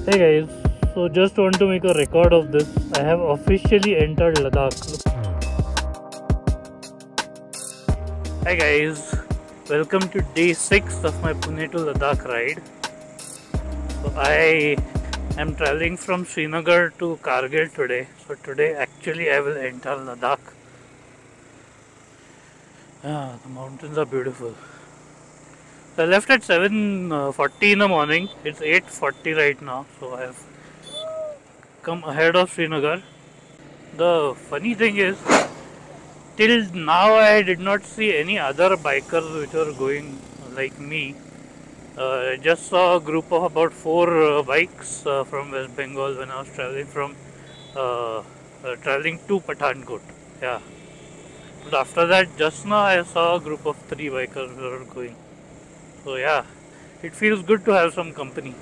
Hey guys, so just want to make a record of this. I have officially entered Ladakh. Hi guys, welcome to day 6 of my Pune to Ladakh ride. So I am traveling from Srinagar to Kargil today. So today actually I will enter Ladakh. The mountains are beautiful. So I left at 7:40 in the morning. It's 8:40 right now. So I have come ahead of Srinagar. The funny thing is, till now I did not see any other bikers which were going like me. I just saw a group of about 4 bikes from West Bengal when I was traveling to Pathankot. Yeah. But after that, just now I saw a group of 3 bikers who were going. So yeah, it feels good to have some company.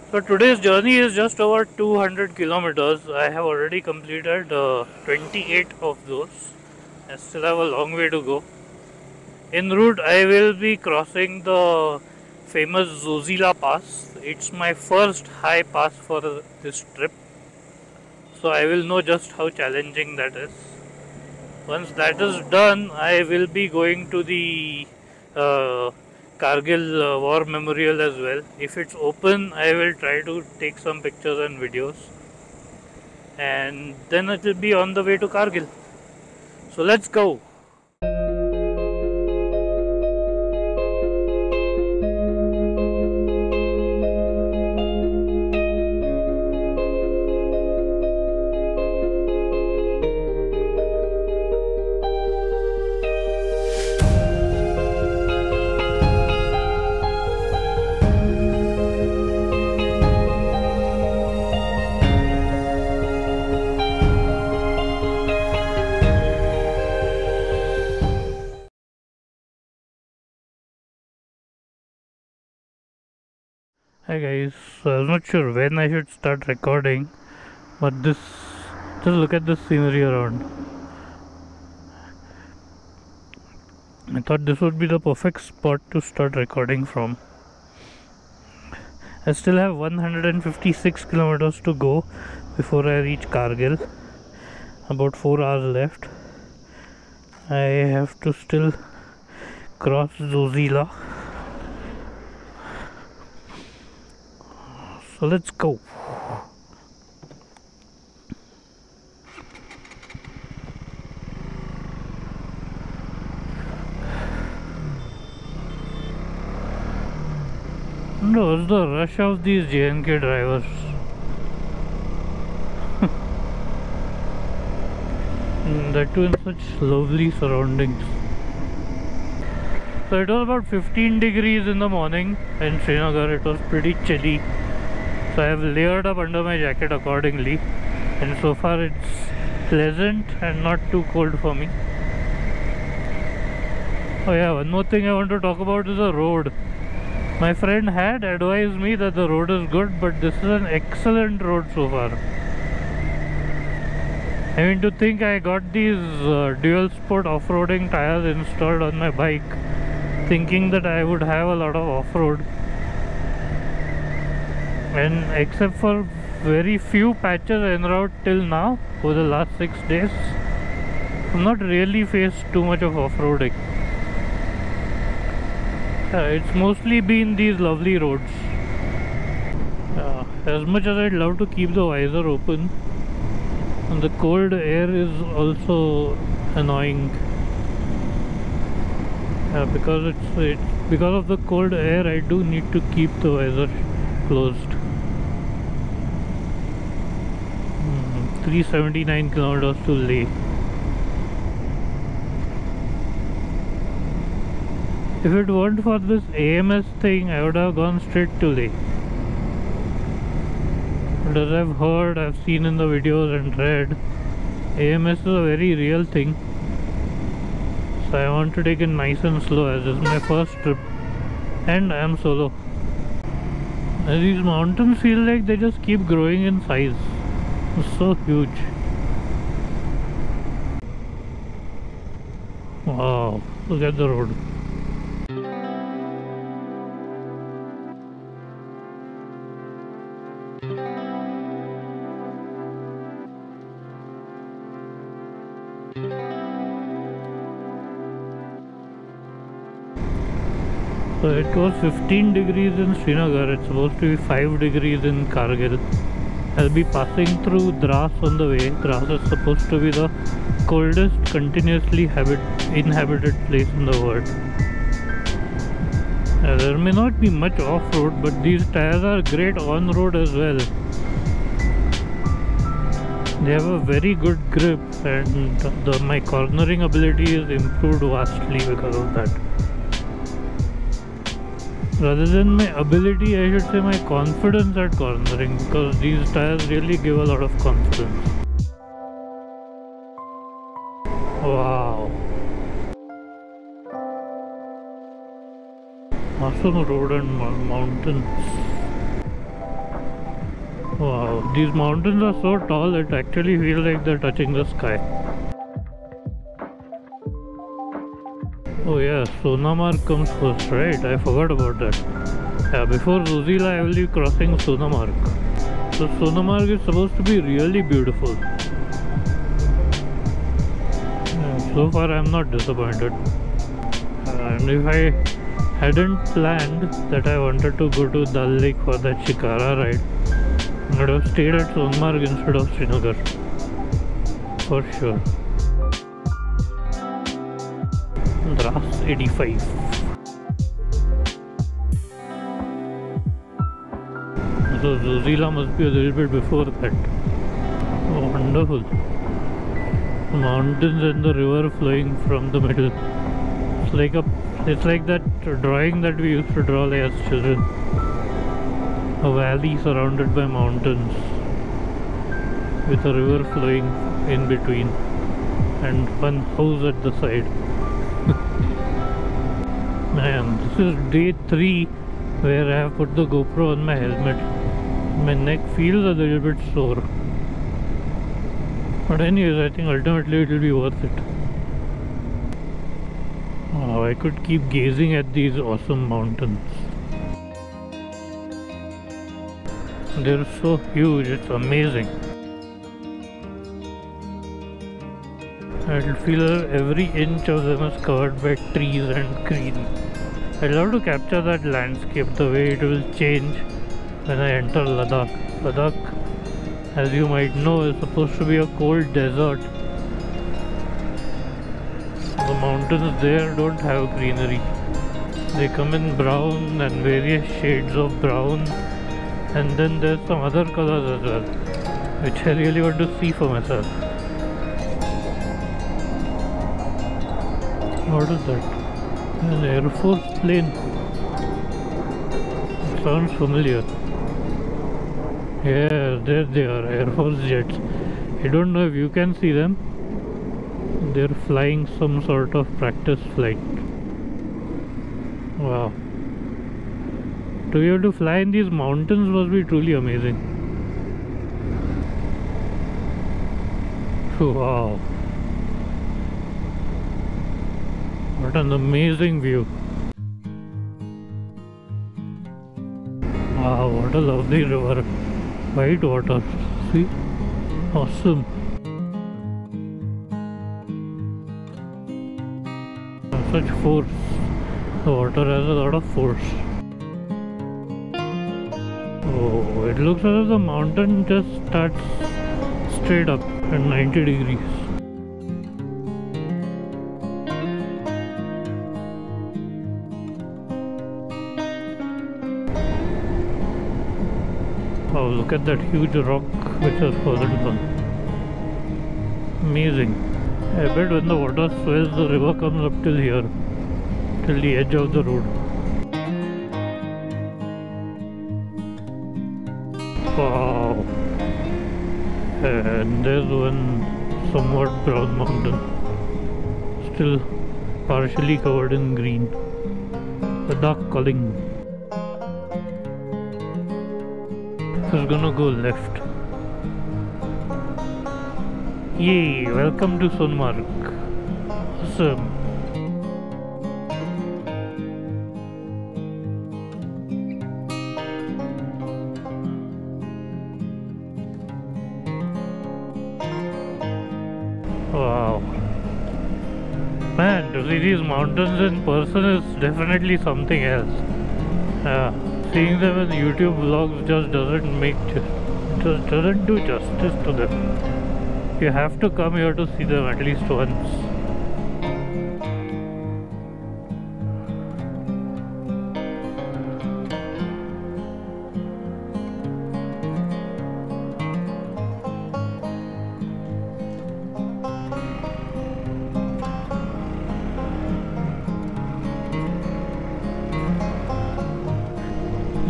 So today's journey is just over 200 kilometers. I have already completed 28 of those. I still have a long way to go. En route, I will be crossing the famous Zojila Pass. It's my first high pass for this trip. So I will know just how challenging that is. Once that is done, I will be going to the Kargil War Memorial as well. If it's open, I will try to take some pictures and videos. And then it will be on the way to Kargil. So let's go. Hi guys, so I was not sure when I should start recording, but just look at the scenery around. I thought this would be the perfect spot to start recording from. I still have 156 kilometers to go before I reach Kargil. About 4 hours left. I have to still cross Zojila. So let's go. No, it's the rush of these JNK drivers. That too in such lovely surroundings. So it was about 15 degrees in the morning in Srinagar. It was pretty chilly. So I have layered up under my jacket accordingly, and so far it's pleasant and not too cold for me. Oh yeah, one more thing I want to talk about is the road. My friend had advised me that the road is good, but this is an excellent road so far. I mean, to think I got these dual sport off-roading tires installed on my bike, thinking that I would have a lot of off-road. And except for very few patches en route till now, over the last 6 days, I've not really faced too much of off-roading. It's mostly been these lovely roads. As much as I'd love to keep the visor open, and the cold air is also annoying. Because of the cold air, I do need to keep the visor closed. 379 kilometers to Leh. If it weren't for this AMS thing, I would have gone straight to Leh. But as I've heard, I've seen in the videos and read, AMS is a very real thing. So I want to take it nice and slow, as this is my first trip and I am solo. And these mountains feel like they just keep growing in size. It's so huge. Wow, look at the road. So it was 15 degrees in Srinagar, it's supposed to be 5 degrees in Kargil. I'll be passing through Dras on the way. Dras is supposed to be the coldest continuously inhabited place in the world. There may not be much off-road, but these tires are great on-road as well. They have a very good grip, and my cornering ability is improved vastly because of that. Rather than my ability, I should say my confidence at cornering, because these tires really give a lot of confidence. Wow. Awesome road and mountains. Wow, these mountains are so tall it actually feels like they're touching the sky. Oh yeah, Sonamarg comes first, right? I forgot about that. Yeah, before Zojila I will be crossing Sonamarg. So Sonamarg is supposed to be really beautiful. Yeah, so far I am not disappointed. And if I hadn't planned that I wanted to go to Dal Lake for that Shikara ride, I would have stayed at Sonamarg instead of Srinagar. For sure. Dras 85. So Zojila must be a little bit before that. Oh, wonderful. Mountains and the river flowing from the middle. It's like that drawing that we used to draw as children. A valley surrounded by mountains with a river flowing in between and one house at the side. Man, this is day 3 where I have put the GoPro on my helmet. My neck feels a little bit sore. But anyways, I think ultimately it will be worth it. Oh, I could keep gazing at these awesome mountains. They're so huge, it's amazing. I feel every inch of them is covered by trees and green. I love to capture that landscape, the way it will change when I enter Ladakh. Ladakh, as you might know, is supposed to be a cold desert. The mountains there don't have greenery. They come in brown and various shades of brown, and then there's some other colors as well, which I really want to see for myself. What is that? An Air Force plane. It sounds familiar. Yeah, there they are, Air Force jets. I don't know if you can see them. They're flying some sort of practice flight. Wow. To be able to fly in these mountains must be truly amazing. Wow. What an amazing view. Wow, what a lovely river. White water. See? Awesome. Such force. The water has a lot of force. Oh, it looks as if the mountain just starts straight up at 90 degrees. Wow, look at that huge rock which has fallen down. Amazing. I bet when the water swells, the river comes up till here, till the edge of the road. Wow. And there's one somewhat brown mountain, still partially covered in green. Ladakh calling. Is gonna go left. Yay! Welcome to Sonamarg. Awesome. Wow. Man, to see these mountains in person is definitely something else. Seeing them in YouTube vlogs just doesn't do justice to them. You have to come here to see them at least once.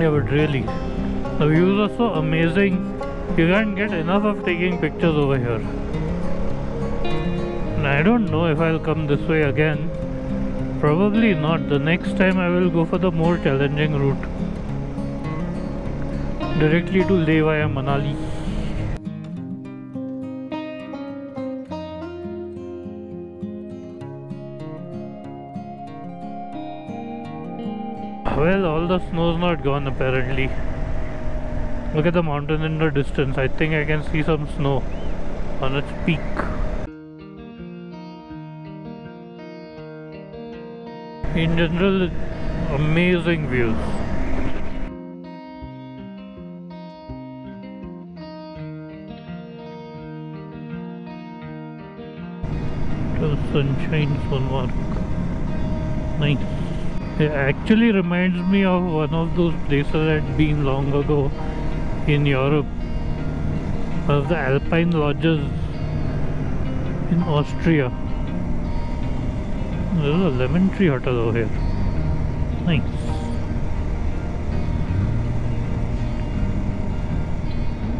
Yeah, but really, the views are so amazing. You can't get enough of taking pictures over here. And I don't know if I'll come this way again. Probably not. The next time I will go for the more challenging route. Directly to Leh via Manali. Well, all the snow's not gone apparently. Look at the mountain in the distance. I think I can see some snow on its peak. In general, amazing views. The sunshine Sonamarg. Nice. It actually reminds me of one of those places I'd been long ago in Europe. One of the alpine lodges in Austria. There's a lemon tree hotel over here. Nice.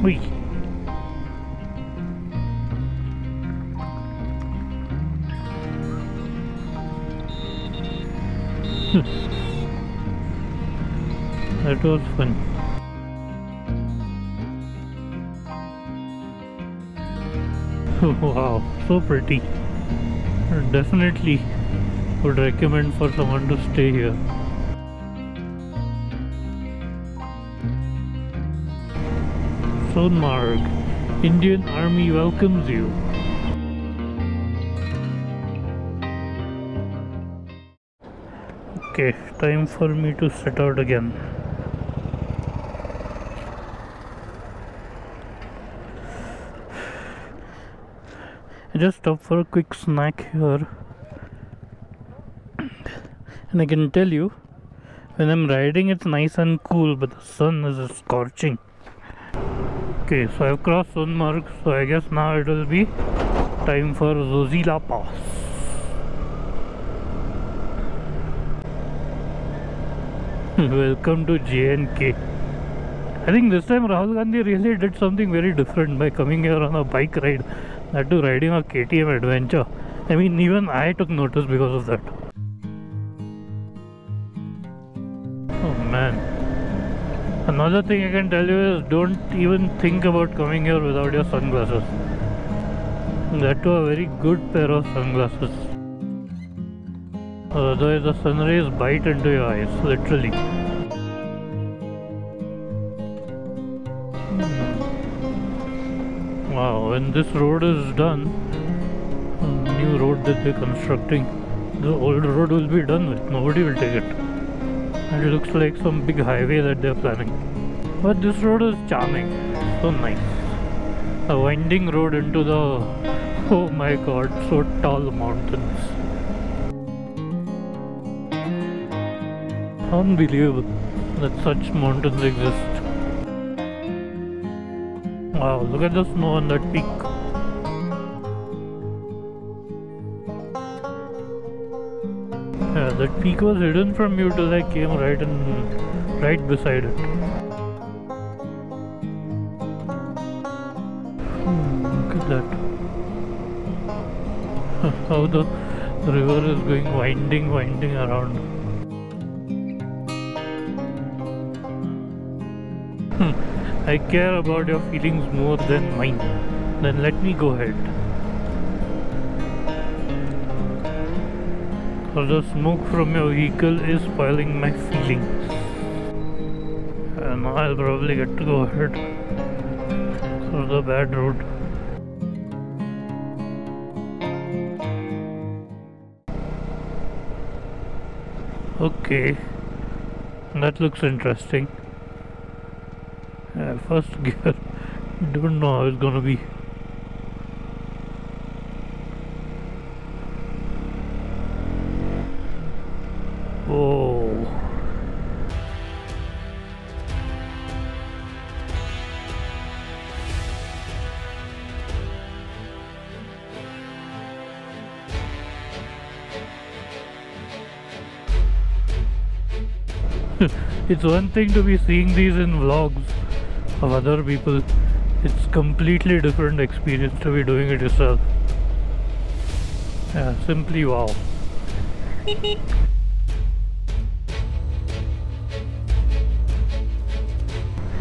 Whee. That was fun. Wow, so pretty. Definitely would recommend for someone to stay here. Sonamarg, Indian Army welcomes you. Okay, time for me to set out again. I just stopped for a quick snack here. And I can tell you, when I'm riding it's nice and cool, but the sun is scorching. Okay, so I've crossed Sonamarg, so I guess now it will be time for Zojila Pass. Welcome to JNK. I think this time Rahul Gandhi really did something very different by coming here on a bike ride, that too riding a KTM adventure. I mean, even I took notice because of that. Oh man. Another thing I can tell you is don't even think about coming here without your sunglasses. That too a very good pair of sunglasses. Otherwise the sun rays bite into your eyes, literally. Wow, when this road is done, new road that they're constructing, the old road will be done with, nobody will take it. And it looks like some big highway that they're planning. But this road is charming, so nice. A winding road into the, oh my god, so tall mountains. Unbelievable that such mountains exist. Wow, look at the snow on that peak. Yeah, that peak was hidden from you till I came right beside it. Look at that. How the river is going winding around. I care about your feelings more than mine. Then let me go ahead. For the smoke from your vehicle is spoiling my feelings. And now I'll probably get to go ahead through the bad road. Okay, that looks interesting. First gear, don't know how it's gonna be. Oh. It's one thing to be seeing these in vlogs of other people. It's completely different experience to be doing it yourself. Yeah, simply wow.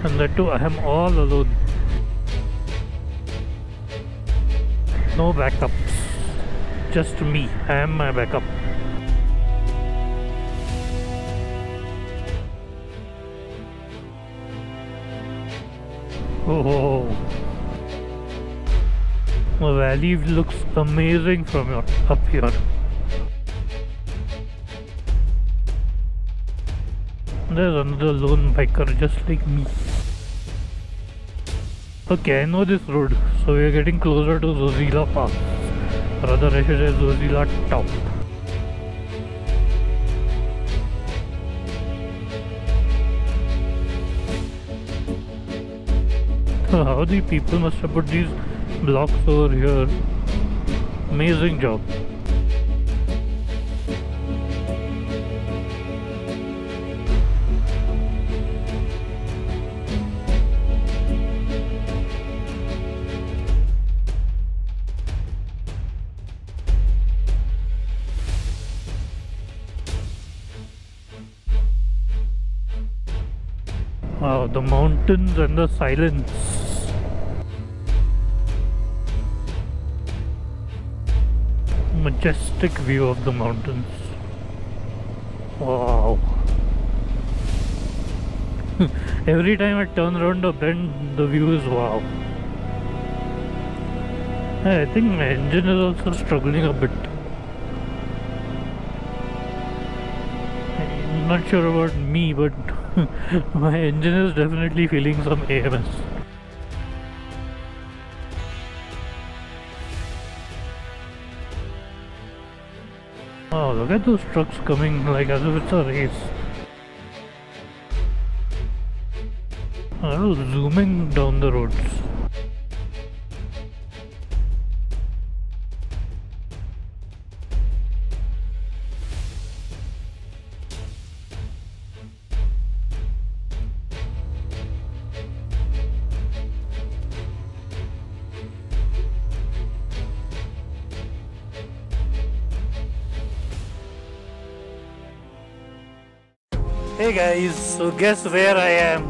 And that too, I am all alone. No backups. Just me. I am my backup. Oh, the valley looks amazing from up here. There's another lone biker just like me. Okay, I know this road, so we are getting closer to Zojila Pass. Rather, I should say Zojila Top. How the people must have put these blocks over here. Amazing job. Wow, the mountains and the silence. Majestic view of the mountains. Wow. Every time I turn around a bend, the view is wow. I think my engine is also struggling a bit. I'm not sure about me, but my engine is definitely feeling some AMS. Oh, look at those trucks coming like as if it's a race. I was zooming down the roads. Hey guys, so guess where I am?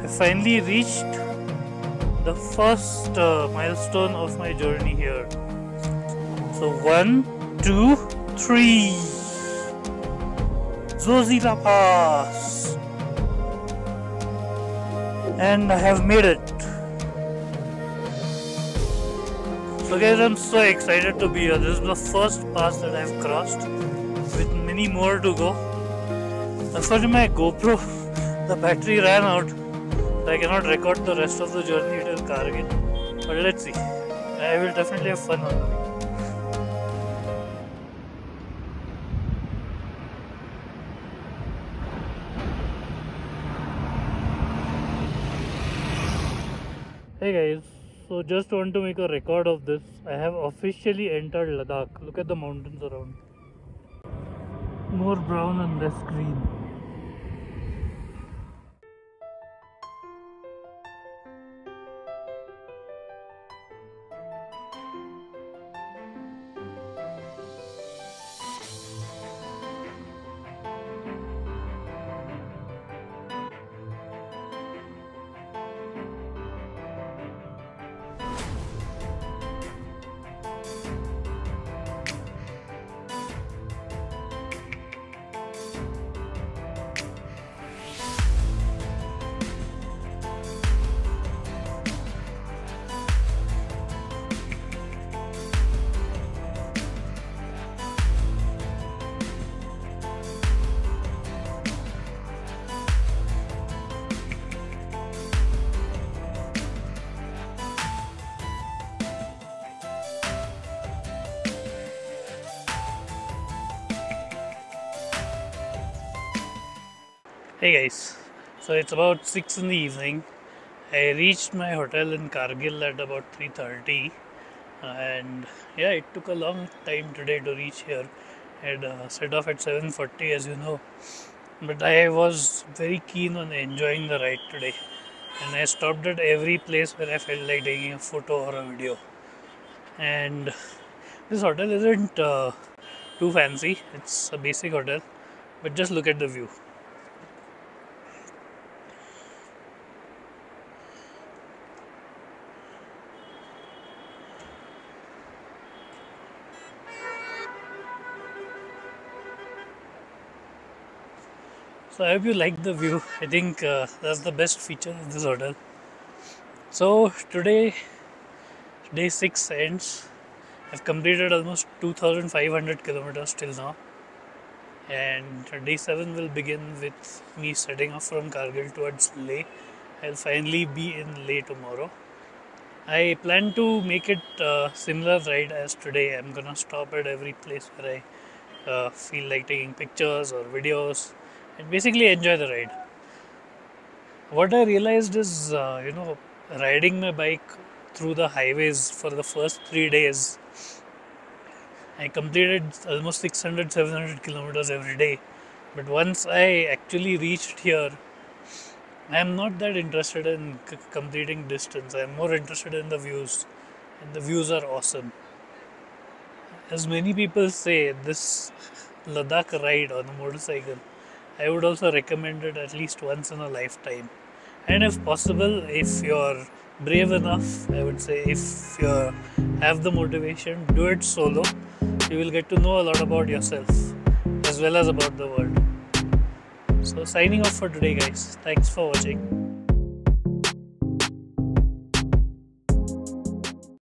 I finally reached the first milestone of my journey here. So 1, 2, 3, Zojila Pass, and I have made it. So guys, I'm so excited to be here. This is the first pass that I've crossed, with many more to go. Unfortunately, my GoPro, the battery ran out, so I cannot record the rest of the journey till Kargil. But let's see. I will definitely have fun on the way. Hey guys, so just want to make a record of this. I have officially entered Ladakh. Look at the mountains around. More brown and less green. Hey guys, so it's about 6 in the evening. I reached my hotel in Kargil at about 3:30, and yeah, it took a long time today to reach here. I had set off at 7:40, as you know, but I was very keen on enjoying the ride today, and I stopped at every place where I felt like taking a photo or a video. And this hotel isn't too fancy; it's a basic hotel, but just look at the view. So I hope you like the view. I think that's the best feature of this hotel. So today, day 6 ends. I've completed almost 2,500 kilometers till now, and day 7 will begin with me setting off from Kargil towards Leh. I'll finally be in Leh tomorrow. I plan to make it a similar ride as today. I'm gonna stop at every place where I feel like taking pictures or videos and basically enjoy the ride. What I realized is, riding my bike through the highways for the first 3 days, I completed almost 600 700 kilometers every day. But once I actually reached here, I am not that interested in completing distance. I am more interested in the views, and the views are awesome. As many people say, this Ladakh ride on a motorcycle, I would also recommend it at least once in a lifetime. And if possible, if you're brave enough, I would say, if you have the motivation, do it solo. You will get to know a lot about yourself as well as about the world. So signing off for today, guys. Thanks for watching.